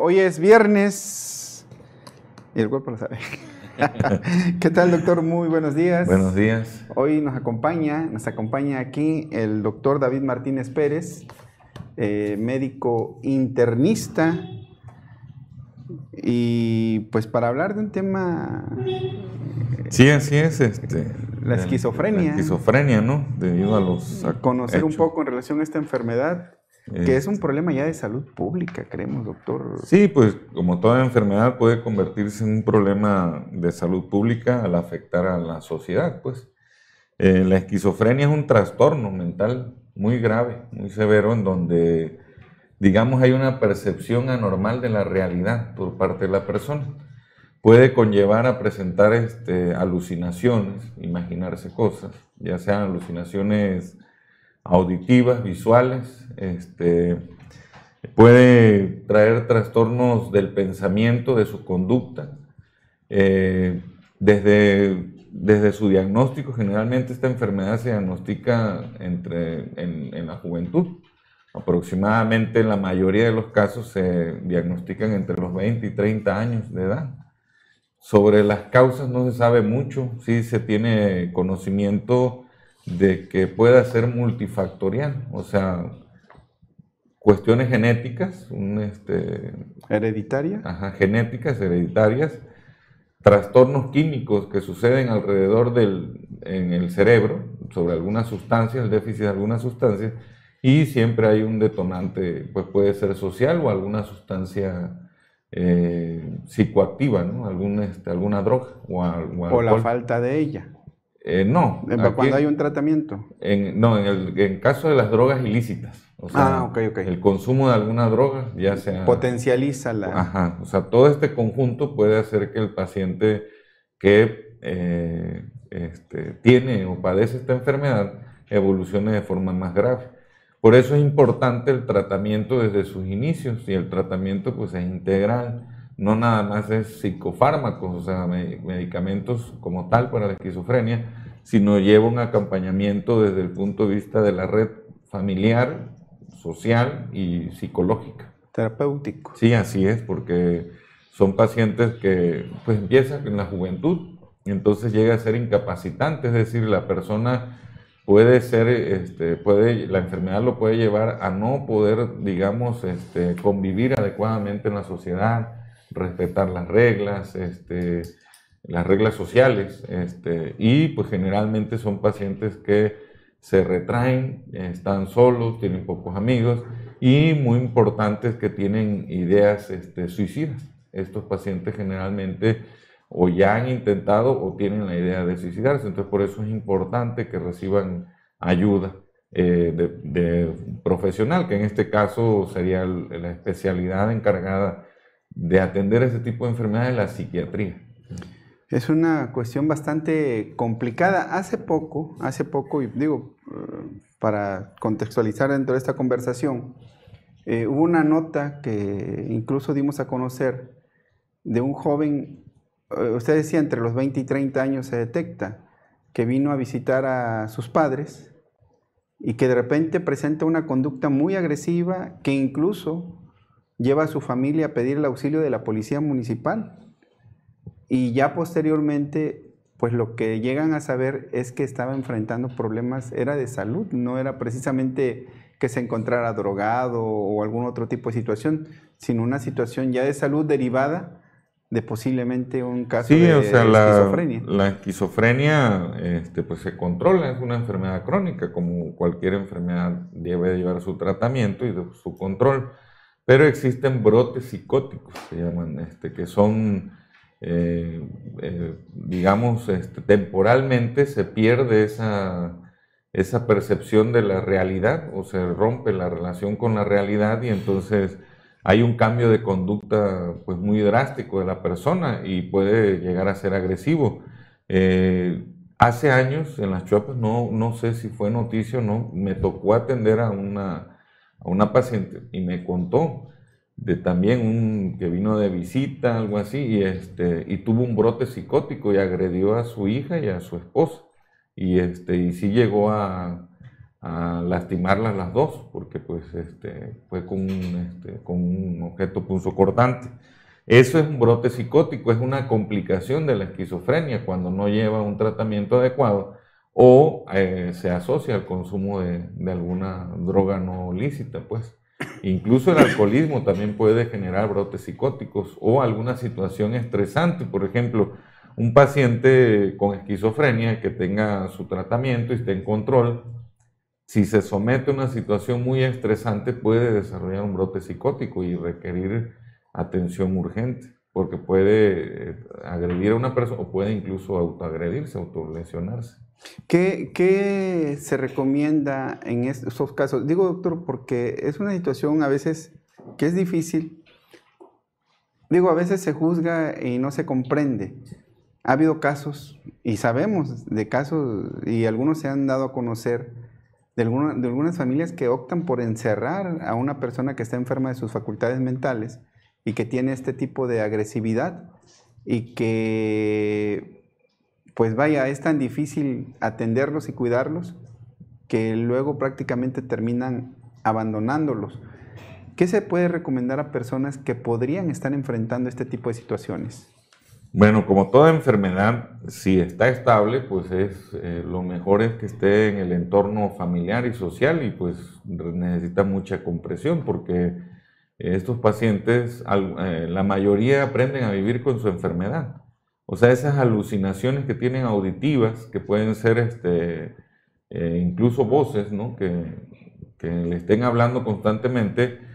Hoy es viernes y el cuerpo lo sabe. ¿Qué tal, doctor? Muy buenos días. Buenos días. Hoy nos acompaña aquí el doctor David Martínez Pérez, médico internista, y pues para hablar de un tema... Sí, así es, la esquizofrenia. La esquizofrenia, ¿no? Debido a los conocer un hechos. poco en relación a esta enfermedad, que es un problema ya de salud pública, creemos, doctor. Sí, pues como toda enfermedad puede convertirse en un problema de salud pública al afectar a la sociedad, pues. La esquizofrenia es un trastorno mental muy grave, muy severo, en donde, digamos, hay una percepción anormal de la realidad por parte de la persona. Puede conllevar a presentar alucinaciones, imaginarse cosas, ya sean alucinaciones auditivas, visuales, puede traer trastornos del pensamiento, de su conducta. Desde su diagnóstico, generalmente esta enfermedad se diagnostica en la juventud. Aproximadamente en la mayoría de los casos se diagnostican entre los 20 y 30 años de edad. Sobre las causas no se sabe mucho, sí se tiene conocimiento de que pueda ser multifactorial, o sea, cuestiones genéticas, ¿Hereditaria? genéticas, hereditarias, trastornos químicos que suceden alrededor en el cerebro, sobre algunas sustancias, el déficit de algunas sustancias, y siempre hay un detonante, pues puede ser social o alguna sustancia psicoactiva, ¿no? Alguna droga o O la falta de ella. No. Cuando hay un tratamiento. En caso de las drogas ilícitas. O sea, okay. el consumo de alguna droga, ya sea... Potencializa la... Ajá, o sea, todo este conjunto puede hacer que el paciente que tiene o padece esta enfermedad evolucione de forma más grave. Por eso es importante el tratamiento desde sus inicios, y el tratamiento pues es integral, no nada más es psicofármacos, o sea, medicamentos como tal para la esquizofrenia, sino lleva un acompañamiento desde el punto de vista de la red familiar, social y psicológica. Terapéutico. Sí, así es, porque son pacientes que pues empiezan en la juventud y entonces llega a ser incapacitante, es decir, la persona puede ser, la enfermedad lo puede llevar a no poder, digamos, convivir adecuadamente en la sociedad, respetar las reglas sociales, y pues generalmente son pacientes que se retraen, están solos, tienen pocos amigos y muy importantes que tienen ideas suicidas. Estos pacientes generalmente o ya han intentado o tienen la idea de suicidarse, entonces por eso es importante que reciban ayuda de profesional, que en este caso sería la especialidad encargada de atender ese tipo de enfermedades, la psiquiatría. Es una cuestión bastante complicada. Hace poco, y digo, para contextualizar dentro de esta conversación, hubo una nota que incluso dimos a conocer de un joven, usted decía entre los 20 y 30 años se detecta, que vino a visitar a sus padres y que de repente presenta una conducta muy agresiva que incluso lleva a su familia a pedir el auxilio de la policía municipal. Y ya posteriormente, pues lo que llegan a saber es que estaba enfrentando problemas, era de salud, no era precisamente que se encontrara drogado o algún otro tipo de situación, sino una situación ya de salud derivada de posiblemente un caso de esquizofrenia. La esquizofrenia pues se controla, es una enfermedad crónica, como cualquier enfermedad debe llevar su tratamiento y su control, pero existen brotes psicóticos, se llaman, que son... digamos, temporalmente se pierde esa percepción de la realidad, o se rompe la relación con la realidad, y entonces hay un cambio de conducta pues muy drástico de la persona y puede llegar a ser agresivo. Hace años en las Chiapas, no sé si fue noticia o no, me tocó atender a una paciente y me contó de también que vino de visita, algo así, y tuvo un brote psicótico y agredió a su hija y a su esposa. Y sí llegó a a lastimarlas las dos, porque pues fue con un objeto punzocortante. Eso es un brote psicótico, es una complicación de la esquizofrenia cuando no lleva un tratamiento adecuado o se asocia al consumo de alguna droga no lícita, pues. Incluso el alcoholismo también puede generar brotes psicóticos o alguna situación estresante. Por ejemplo, un paciente con esquizofrenia que tenga su tratamiento y esté en control, si se somete a una situación muy estresante puede desarrollar un brote psicótico y requerir atención urgente, porque puede agredir a una persona o puede incluso autoagredirse, autolesionarse. ¿Qué se recomienda en estos casos? Digo, doctor, porque es una situación a veces que es difícil. Digo, a veces se juzga y no se comprende. Ha habido casos, y sabemos de casos, y algunos se han dado a conocer, de algunas familias que optan por encerrar a una persona que está enferma de sus facultades mentales y que tiene este tipo de agresividad y que, pues vaya, es tan difícil atenderlos y cuidarlos que luego prácticamente terminan abandonándolos. ¿Qué se puede recomendar a personas que podrían estar enfrentando este tipo de situaciones? Bueno, como toda enfermedad, si está estable, pues lo mejor es que esté en el entorno familiar y social y pues necesita mucha comprensión porque estos pacientes, la mayoría aprenden a vivir con su enfermedad. O sea, esas alucinaciones que tienen auditivas, que pueden ser incluso voces, ¿no? que le estén hablando constantemente,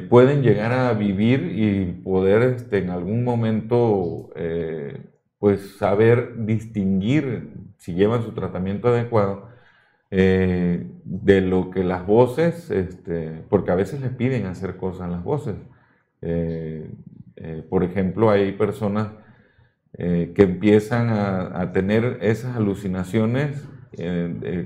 pueden llegar a vivir y poder en algún momento pues saber distinguir, si llevan su tratamiento adecuado, de lo que las voces, porque a veces les piden hacer cosas las voces. Por ejemplo, hay personas que empiezan a tener esas alucinaciones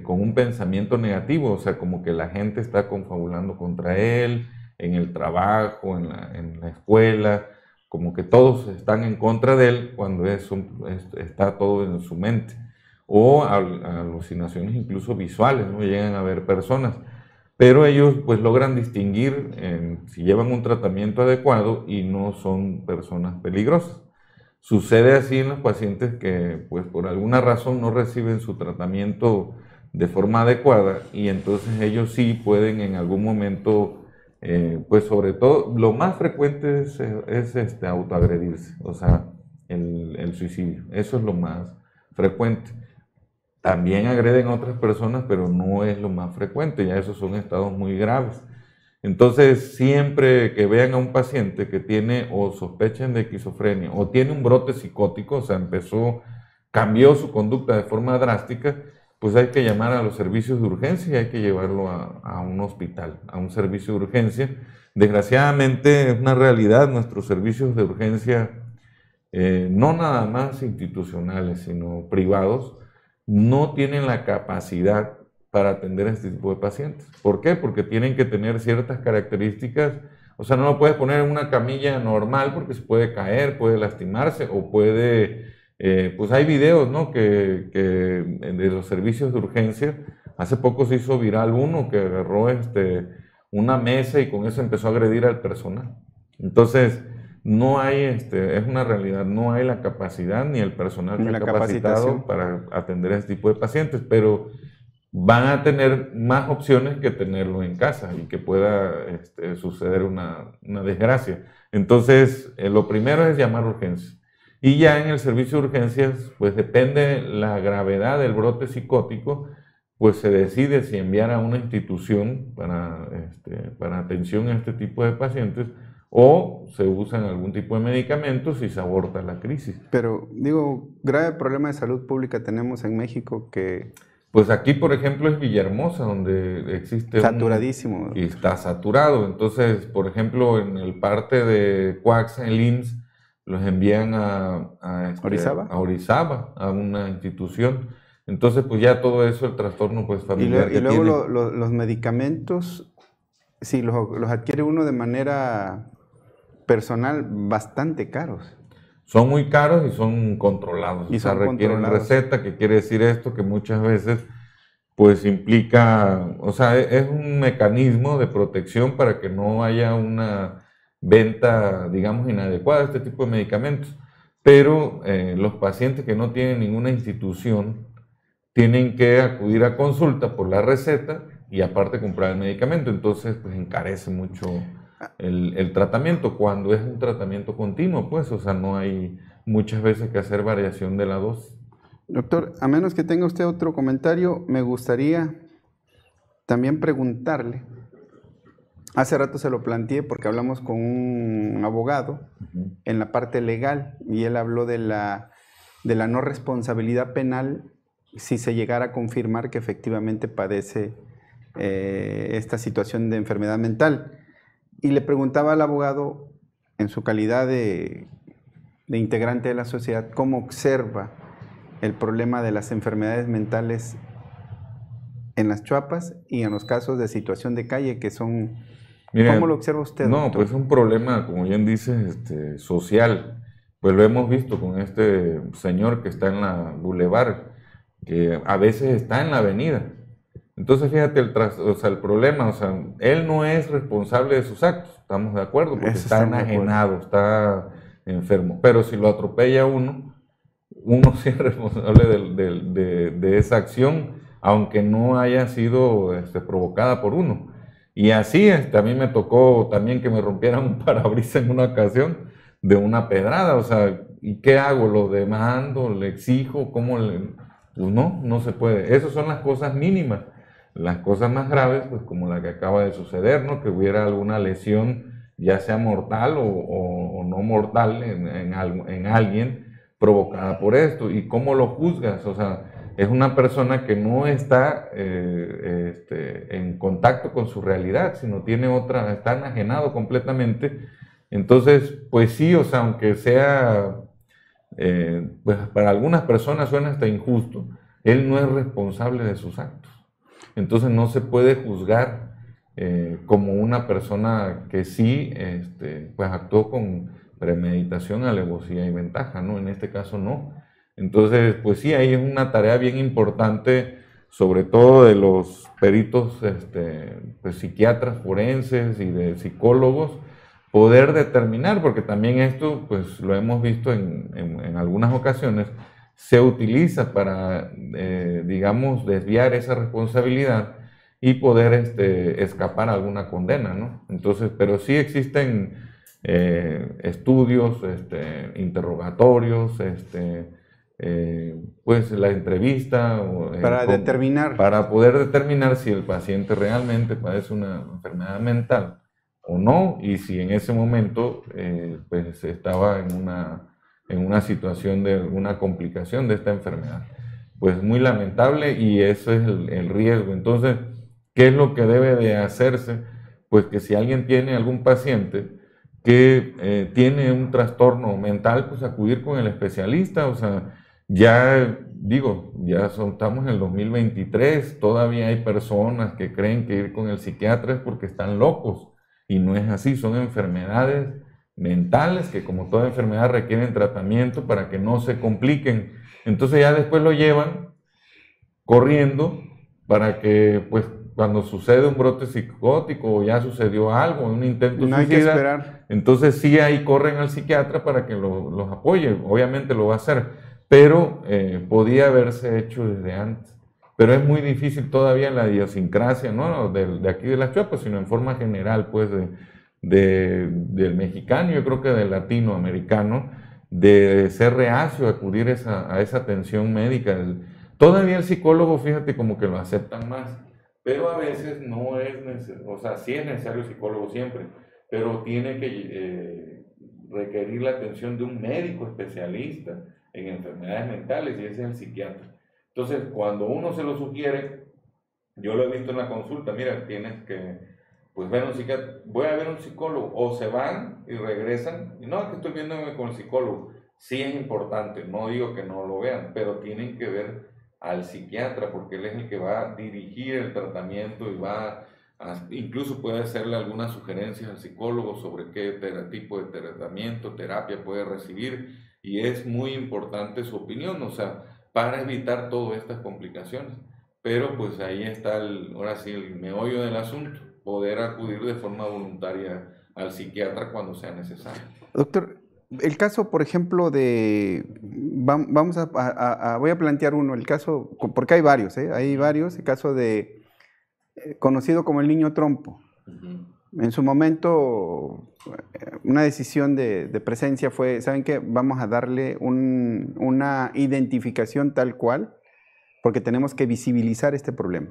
con un pensamiento negativo, o sea, como que la gente está confabulando contra él, en el trabajo, en la escuela, como que todos están en contra de él cuando está todo en su mente. O alucinaciones incluso visuales, ¿no? Llegan a ver personas. Pero ellos pues logran distinguir si llevan un tratamiento adecuado y no son personas peligrosas. Sucede así en los pacientes que pues por alguna razón no reciben su tratamiento de forma adecuada y entonces ellos sí pueden en algún momento pues sobre todo, lo más frecuente es autoagredirse, o sea, el suicidio. Eso es lo más frecuente. También agreden a otras personas, pero no es lo más frecuente, ya esos son estados muy graves. Entonces, siempre que vean a un paciente que tiene o sospechen de esquizofrenia o tiene un brote psicótico, o sea, cambió su conducta de forma drástica, pues hay que llamar a los servicios de urgencia y hay que llevarlo a un hospital, a un servicio de urgencia. Desgraciadamente es una realidad, nuestros servicios de urgencia, no nada más institucionales, sino privados, no tienen la capacidad para atender a este tipo de pacientes. ¿Por qué? Porque tienen que tener ciertas características, o sea, no lo puedes poner en una camilla normal porque se puede caer, puede lastimarse o puede... pues hay videos, ¿no? que de los servicios de urgencia, hace poco se hizo viral uno que agarró una mesa y con eso empezó a agredir al personal. Entonces, no hay, es una realidad, no hay la capacidad ni el personal Ni la capacitado para atender a este tipo de pacientes, pero van a tener más opciones que tenerlo en casa y que pueda suceder una desgracia. Entonces, lo primero es llamar a urgencias. Y ya en el servicio de urgencias, pues depende la gravedad del brote psicótico, pues se decide si enviar a una institución para atención a este tipo de pacientes o se usan algún tipo de medicamentos y se aborta la crisis. Pero digo, grave problema de salud pública tenemos en México que... Pues aquí, por ejemplo, es Villahermosa, donde existe saturadísimo. Y está saturado. Entonces, por ejemplo, en el parte de Coaxa, en el IMSS, los envían a Orizaba, a una institución. Entonces, pues ya todo eso, el trastorno pues familiar y luego los medicamentos, sí, los adquiere uno de manera personal bastante caros. Son muy caros y son controlados. Y o sea, requieren receta, que quiere decir esto, que muchas veces pues implica, o sea, es un mecanismo de protección para que no haya una venta, digamos, inadecuada de este tipo de medicamentos. Pero los pacientes que no tienen ninguna institución tienen que acudir a consulta por la receta y aparte comprar el medicamento. Entonces, pues encarece mucho el tratamiento cuando es un tratamiento continuo, pues, o sea, no hay muchas veces que hacer variación de la dosis. Doctor, a menos que tenga usted otro comentario, me gustaría también preguntarle. Hace rato se lo planteé porque hablamos con un abogado en la parte legal y él habló de la no responsabilidad penal si se llegara a confirmar que efectivamente padece esta situación de enfermedad mental. Y le preguntaba al abogado, en su calidad de integrante de la sociedad, cómo observa el problema de las enfermedades mentales en las Chuapas y en los casos de situación de calle que son... Mira, ¿Cómo lo observa usted, no, doctor? pues es un problema, como bien dices, social. Pues lo hemos visto con este señor que está en la Boulevard, que a veces está en la avenida. Entonces, fíjate, o sea, el problema, o sea, él no es responsable de sus actos, estamos de acuerdo, porque Eso está estamos de acuerdo. enajenado, está enfermo. Pero si lo atropella uno sí es responsable de esa acción, aunque no haya sido provocada por uno. Y así, a mí me tocó también que me rompieran un parabrisas en una ocasión de una pedrada, o sea, ¿y qué hago? ¿Lo demando? ¿Le exijo? ¿Cómo le...? Pues no, no se puede. Esas son las cosas mínimas. Las cosas más graves, pues como la que acaba de suceder, ¿no? Que hubiera alguna lesión, ya sea mortal o no mortal en alguien provocada por esto. ¿Y cómo lo juzgas? O sea, es una persona que no está en contacto con su realidad, sino tiene otra, está enajenado completamente. Entonces, pues sí, o sea, aunque sea, pues para algunas personas suena hasta injusto, él no es responsable de sus actos. Entonces no se puede juzgar como una persona que sí, pues actuó con premeditación, alevosía y ventaja, ¿no? En este caso no. Entonces, pues sí, ahí es una tarea bien importante, sobre todo de los peritos, pues psiquiatras forenses y de psicólogos, poder determinar, porque también esto, pues lo hemos visto en algunas ocasiones, se utiliza para, digamos, desviar esa responsabilidad y poder escapar a alguna condena, ¿no? Entonces, pero sí existen estudios, interrogatorios, pues la entrevista Para determinar. para poder determinar si el paciente realmente padece una enfermedad mental o no, y si en ese momento pues estaba en una situación de una complicación de esta enfermedad. Pues muy lamentable y eso es el riesgo. Entonces, ¿qué es lo que debe de hacerse? Pues que si alguien tiene algún paciente que tiene un trastorno mental, pues acudir con el especialista. O sea, ya digo, estamos en el 2023, todavía hay personas que creen que ir con el psiquiatra es porque están locos y no es así, son enfermedades mentales que como toda enfermedad requieren tratamiento para que no se compliquen. Entonces ya después lo llevan corriendo para que pues cuando sucede un brote psicótico o ya sucedió algo, un intento No hay que suicida, esperar. entonces sí ahí corren al psiquiatra para que los apoye, obviamente lo va a hacer, pero podía haberse hecho desde antes. Pero es muy difícil todavía en la idiosincrasia, no de aquí de las Chiapas, sino en forma general, pues, del mexicano, yo creo que del latinoamericano, de ser reacio a acudir a esa atención médica. Todavía el psicólogo, fíjate, como que lo aceptan más, pero a veces no es necesario, o sea, sí es necesario el psicólogo siempre, pero tiene que requerir la atención de un médico especialista en enfermedades mentales y ese es el psiquiatra. Entonces, cuando uno se lo sugiere, yo lo he visto en la consulta, mira, tienes que, pues ver un psiquiatra, voy a ver un psicólogo, o se van y regresan, y no, que estoy viéndome con el psicólogo, sí es importante, no digo que no lo vean, pero tienen que ver al psiquiatra, porque él es el que va a dirigir el tratamiento y va incluso puede hacerle algunas sugerencias al psicólogo sobre qué tipo de tratamiento, terapia puede recibir, y es muy importante su opinión, o sea, para evitar todas estas complicaciones. pero pues ahí está ahora sí el meollo del asunto, poder acudir de forma voluntaria al psiquiatra cuando sea necesario. Doctor, el caso, por ejemplo, vamos voy a plantear uno, el caso, porque hay varios, hay varios, el caso de, conocido como el niño trompo. En su momento, una decisión de presencia fue, ¿saben qué? Vamos a darle una identificación tal cual, porque tenemos que visibilizar este problema.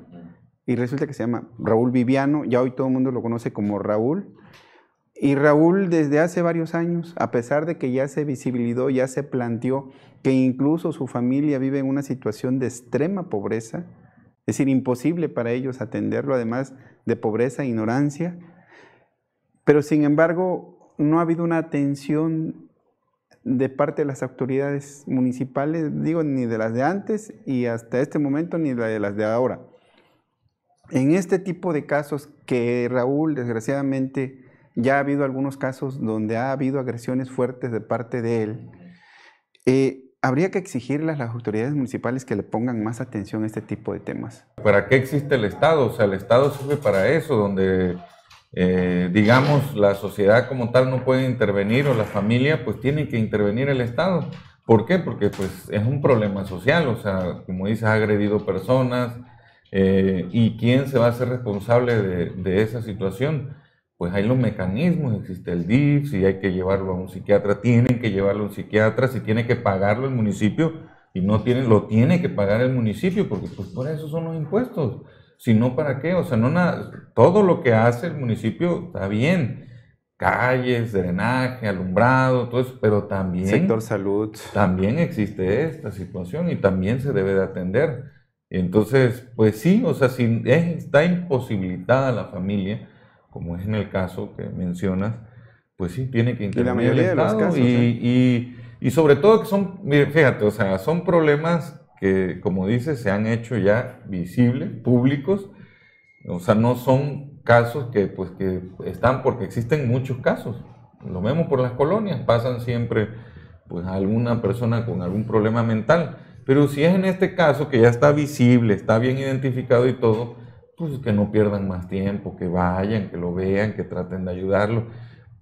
Y resulta que se llama Raúl Viviano, ya hoy todo el mundo lo conoce como Raúl. Y Raúl desde hace varios años, a pesar de que ya se visibilizó, ya se planteó que incluso su familia vive en una situación de extrema pobreza, es decir, imposible para ellos atenderlo, además de pobreza e ignorancia, pero sin embargo no ha habido una atención de parte de las autoridades municipales, digo, ni de las de antes y hasta este momento, ni de las de ahora. En este tipo de casos que Raúl, desgraciadamente, ya ha habido algunos casos donde ha habido agresiones fuertes de parte de él, habría que exigirle a las autoridades municipales que le pongan más atención a este tipo de temas. ¿Para qué existe el Estado? O sea, el Estado sirve para eso, donde, digamos, la sociedad como tal no puede intervenir o la familia, pues tiene que intervenir el Estado. ¿Por qué? Porque pues es un problema social, o sea, como dices, ha agredido personas, ¿y quién se va a hacer responsable de esa situación? Pues hay los mecanismos, existe el DIF, si hay que llevarlo a un psiquiatra, tienen que llevarlo a un psiquiatra, si tiene que pagarlo el municipio y no tienen, lo tiene que pagar el municipio, porque pues por eso son los impuestos, si no, ¿para qué? O sea, no todo lo que hace el municipio está bien, calles, drenaje, alumbrado, todo eso, pero también... Sector salud. También existe esta situación y también se debe de atender. Entonces, pues sí, o sea, si está imposibilitada la familia, como es en el caso que mencionas, pues sí, tiene que intervenir el Estado. De los casos, y sobre todo que son, mire, fíjate, o sea, son problemas que, como dices, se han hecho ya visibles, públicos, o sea, no son casos que, pues, que están, porque existen muchos casos, lo vemos por las colonias, pasan siempre, pues, a alguna persona con algún problema mental, pero si es en este caso que ya está visible, está bien identificado y todo, pues que no pierdan más tiempo, que vayan, que lo vean, que traten de ayudarlo.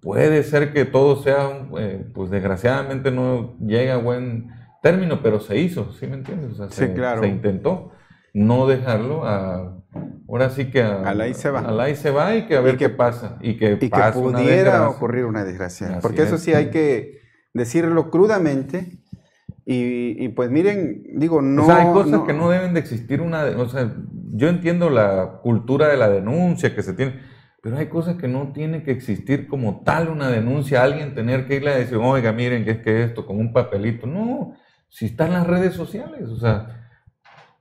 Puede ser que todo sea, pues desgraciadamente no llegue a buen término, pero se hizo, ¿sí me entiendes? O sea, sí, claro. Se intentó no dejarlo ahora sí que al ahí se va. Al ahí se va y que a ver qué pasa. Y que pudiera ocurrir una desgracia. Así porque eso sí hay que decirlo crudamente. Y pues miren, digo, no... O sea, hay cosas que no deben de existir o sea, yo entiendo la cultura de la denuncia que se tiene, pero hay cosas que no tiene que existir como tal una denuncia, alguien tener que irle a decir, oiga, miren, que es que esto, con un papelito. No, si están las redes sociales, o sea,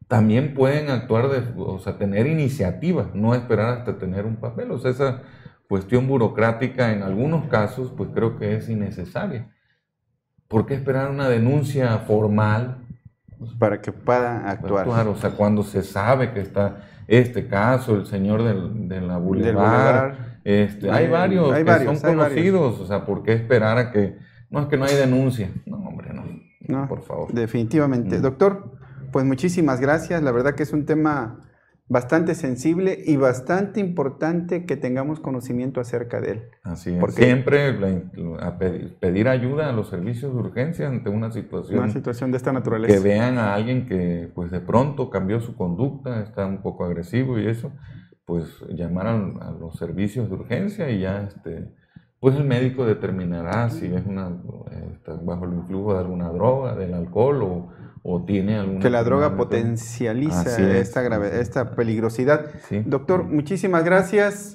también pueden actuar, o sea, tener iniciativa, no esperar hasta tener un papel. O sea, esa cuestión burocrática en algunos casos, pues creo que es innecesaria. ¿Por qué esperar una denuncia formal? Para que pueda actuar. O sea, cuando se sabe que está este caso, el señor de la Boulevard, hay varios que son conocidos, o sea, ¿por qué esperar a que... No, es que no hay denuncia. No, hombre, no, por favor. Definitivamente. Doctor, pues muchísimas gracias. La verdad que es un tema bastante sensible y bastante importante que tengamos conocimiento acerca de él. Así es. Porque siempre pedir ayuda a los servicios de urgencia ante una situación de esta naturaleza. Que vean a alguien que pues de pronto cambió su conducta, está un poco agresivo y eso, pues llamar a los servicios de urgencia y ya pues el médico determinará si es está bajo el influjo de alguna droga, del alcohol o tiene alguna... Que la droga potencializa esta peligrosidad. Sí. Doctor, muchísimas gracias.